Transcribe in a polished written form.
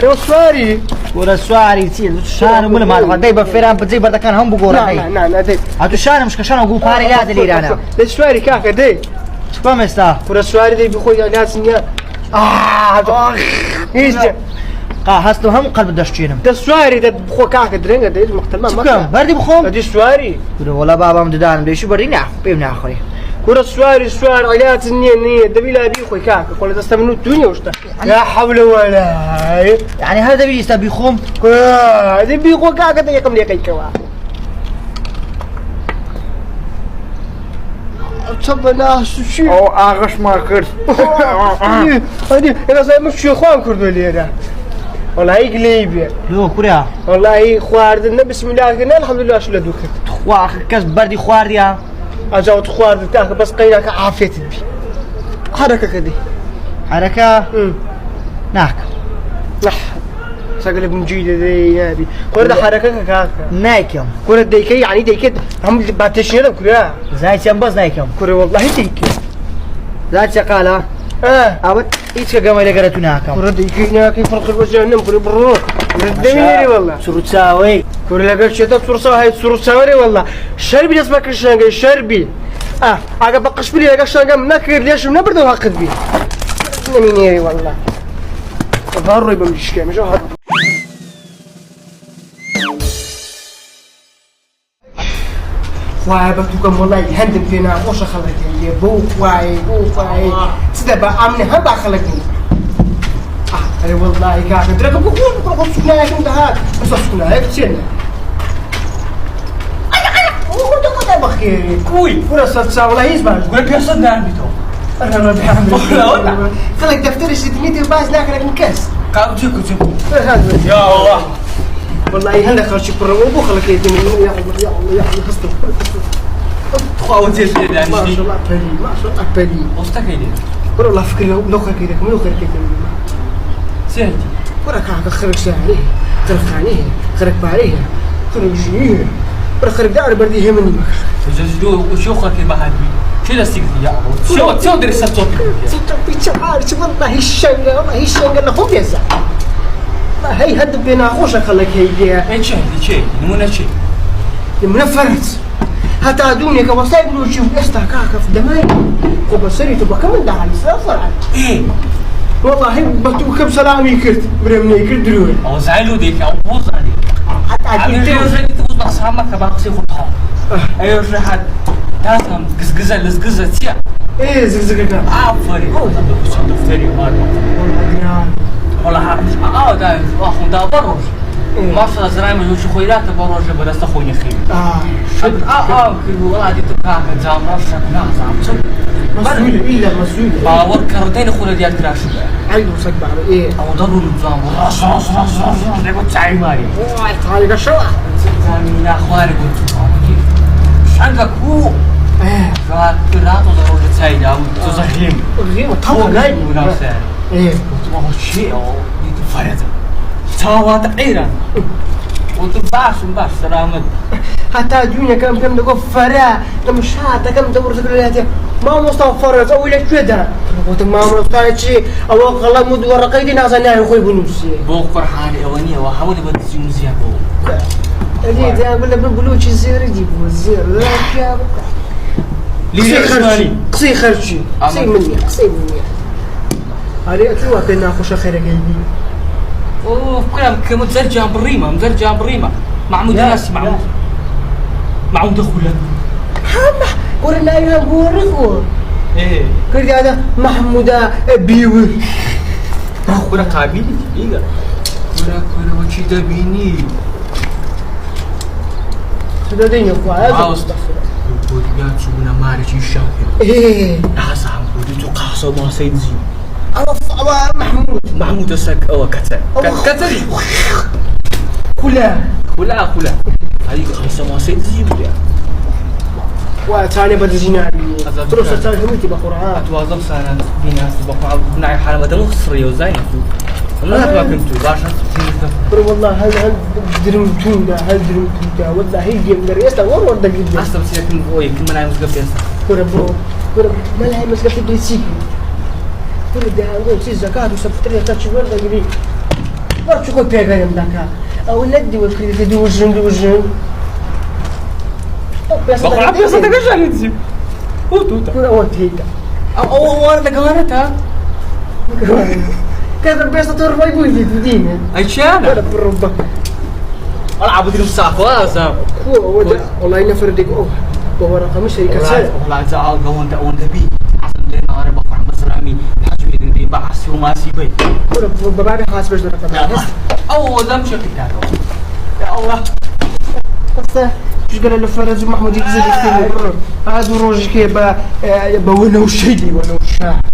أنا سواري ولا سواري تيل شان ولا ما دايما فيران بتجيب هذا كان هم بقول لا لا لا دي هاتو شان مش كشان أقول باري لا دليل أنا السواري كاكا دي كم استا كرة السواري دي بخوي لازم يا إيش ده هستو هم قلب دشتينم السواري ده بخو كاكا درينجا ده مقتل ما كم بردي بخوم دي السواري ولا بابا مددان ليش بردي نعرف بيمنا أخوي كرة السواري علاج النية دبيلا بيخوي كاكا كل تستمنوا الدنيا وش لا حول ولا يعني هذا بيستا بيخوم دي بيخو كاكا ده يقم لي كوا تبنا شو أو أغش ما كرت هذه أنا زي مش شو خوان كردوا لي أنا والله هي قليبي لو كوريا والله خواردنا بسم الله قلنا الحمد لله شو لدوك خوا كسب بردي خوارديا أجاوت خوارد تاك بس قيناك عافية بي حركة كذي حركة ناك لح سقلب مجيدة ذي هذه كل حركة كاكا نايكم كل ديكي يعني ديكي هم بعتشينا كلها زايد شنبز نايكم كل والله ديكي زايد شقالة أبد إيش كجمال يقرأتوا ناكم كل ديكي ناكي فرق الوجهنم كل برو ردميري والله شو تساوي كل لقى شيء صورة هاي صورة سواري والله شربي اسمك الشنقة شربي أجا بقش بلي لقى الشنقة منكر ليش من بردو هاقد بي نمينيري والله ظهروا يبقى مش كام شو هذا واي بتوكم والله هندم فينا وش خلقني بوك واي سيدا بأمن هم بخلقني أي والله كافي درك بقول سكنا يا كنت هاد بس سكنا هيك تشينا أنا بخير كوي فرصة والله يسمع قول بيصل نعم بيتو أنا ما بحمل خلك دفتر 600 باز لكن مكاس كاوتشيكو يا الله والله هلا خرج برا وابو خلك يدمي يا الله يا الله يا الله خسته خاوتيش يعني ما شاء الله أبلي ما شاء الله أبلي مستحيل والله فكر لو خير كذا منو خير كذا سهل ورا كاك خرج ساعه خرج عليه خرج بعليه خرج جيه ورا خرج دار بردي همني تجدو وشو خاك ما هاد شو دستيك يا ابو شو درس الصوت عارف والله الشنقه اللي خوب يزع ما هي هد بينا خوش خلك هي ايش شيء نمونه شيء منفرت حتى دوني كوسائل لو شوف استا كاكا في دماغي وبصري تبقى كم ده على سفر ايه والله بتو كم سلامي كرت برمني كرت دروي او زعلوا ديك او بوز عليك حتى أجيب تقول بس عمك باقي خطها أيوة شحات تاسم قزقزة لزقزة تيا إيه زقزقنا عفري هو ده بس دفتري مالي والله ده أخو ده بروج ما شاء الله زراعي مجوش خيرات بروج بدست أخوي خير كل والله دي تبقى زام رشة زام مسؤول إلا مسؤول باور كرتين خلنا ديال كراش عينه صقب على إيه أو ضروا النظام راس ده قلت تعي مالي تعال قشوا زمين أخواني قلت عندك هو فكرات وضرورة سعيدة أو تزخيم غير طبعا لا منافسة إيه قلت ما هو شيء أو يتفرد سوات عيرا قلت باش سلامت حتى الدنيا كم نقول فرا لما شاطة كم دور تقول ما مصطفى فرز أو إلى كذا قلت ما مصطفى شيء أو غلا مد ورقيدي ناس أنا يخوي بنوسي بوقر حالي أوانية وحاول بدي مزيان بو اللي ده ولا بالبلوش الزير يجيبوا الزير لا يا ليه خرجي قصي خرجي قصي مني هذه أكيد كنا خوش خير جايبين اوه كلام كمزرجة بريمة معمود ناس معمود دخولا قلنا يا قوركو ايه كل هذا محمود بيوي كنا قابلي دقيقة كنا وشي دبيني سدادين يقوى هذا استغفر الله بوديات شونا مارج الشاكر ايه ناس عم بودي تقاصوا ما سيدزي محمود السك او كتر كلها هاي خمسة ما سيدزي بيا وثاني بدزينا تروح ثاني همتي بقرعة اتواظب سنة بناس بقرعة بناعي حالة بدل مخسرية وزاينة ما كنتوا باشا والله هل درمتون ده والله هي جيم رئيسة ورد جدا أصلا بس يكون وين كل ما نعمل مسقف يسا كورة ما لها مسقف بيسيك كورة ده نقول سي زكاة وسبتري تاتش ورد جديد برا شو كنت بيجايم ذاك أو ندي وكذا دوجن بقول بس أنت كيش يعني تجيب هو توتا كنا وتيتا أو أنا تقولتها كذا بس ترى يقول لي بدينا أي شيء أنا ولا بالربع ألعب دي مساق واسا والله نفردك بورقة مش هيك والله زعل قوان تقون دبي حسن لنا عرب أخوان بزرامي الحجم اللي بعسي وما سيبي بابي حاسب ايش درك أو ذا مش كتاب يا الله بس شو قال له فرج محمود يكذب كثير هذا روج كي با وين وش يدي وين وش